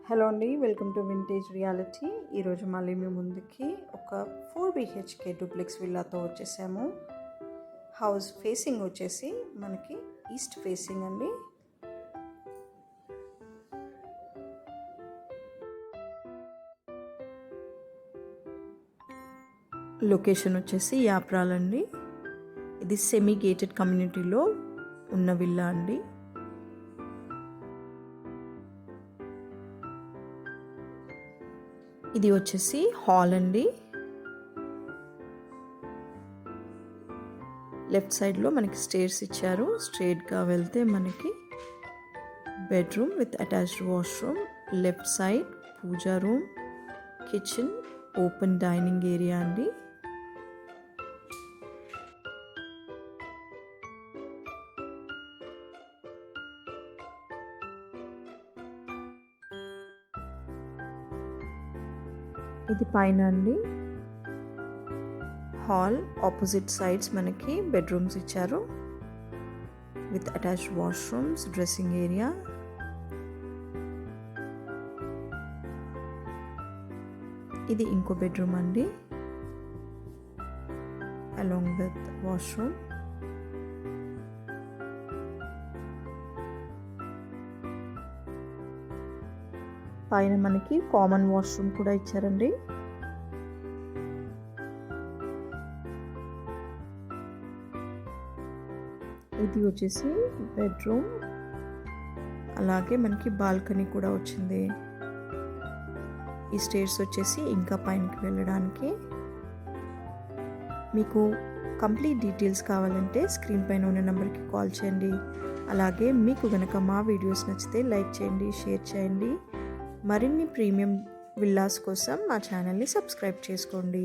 Hello అండి, welcome to vintage reality. ఈరోజు మళ్ళీ మీ ముందుకి ఒక 4 BHK డూప్లెక్స్ విల్లాతో వచ్చేసాము. హౌస్ ఫేసింగ్ వచ్చేసి మనకి ఈస్ట్ ఫేసింగ్ అండి. లొకేషన్ వచ్చేసి యాప్రాలండి. ఇది సెమీ గేటెడ్ కమ్యూనిటీలో ఉన్న విల్లా అండి. ఇది వచ్చేసి హాల్ అండి. లెఫ్ట్ సైడ్లో మనకి స్టేర్స్ ఇచ్చారు. స్ట్రైట్గా వెళ్తే మనకి bedroom with attached washroom, left side puja room, kitchen, open dining area అండి. ఇది పైన అండి. హాల్ ఆపోజిట్ సైడ్స్ మనకి బెడ్రూమ్స్ ఇచ్చారు with attached washrooms, dressing area. ఇది ఇంకో బెడ్రూమ్ అండి, అలాంగ్ విత్ వాష్రూమ్. పైన మనకి కామన్ వాష్రూమ్ కూడా ఇచ్చారండి. ఇది వచ్చేసి బెడ్రూమ్, అలాగే మనకి బాల్కనీ కూడా వచ్చింది. ఈ స్టేర్స్ వచ్చేసి ఇంకా పైనకి వెళ్ళడానికి. మీకు కంప్లీట్ డీటెయిల్స్ కావాలంటే స్క్రీన్ పైన ఉన్న నెంబర్కి కాల్ చేయండి. అలాగే మీకు కనుక మా వీడియోస్ నచ్చితే లైక్ చేయండి, షేర్ చేయండి. మరిన్ని ప్రీమియం విల్లాస్ కోసం మా ఛానల్ని సబ్స్క్రైబ్ చేసుకోండి.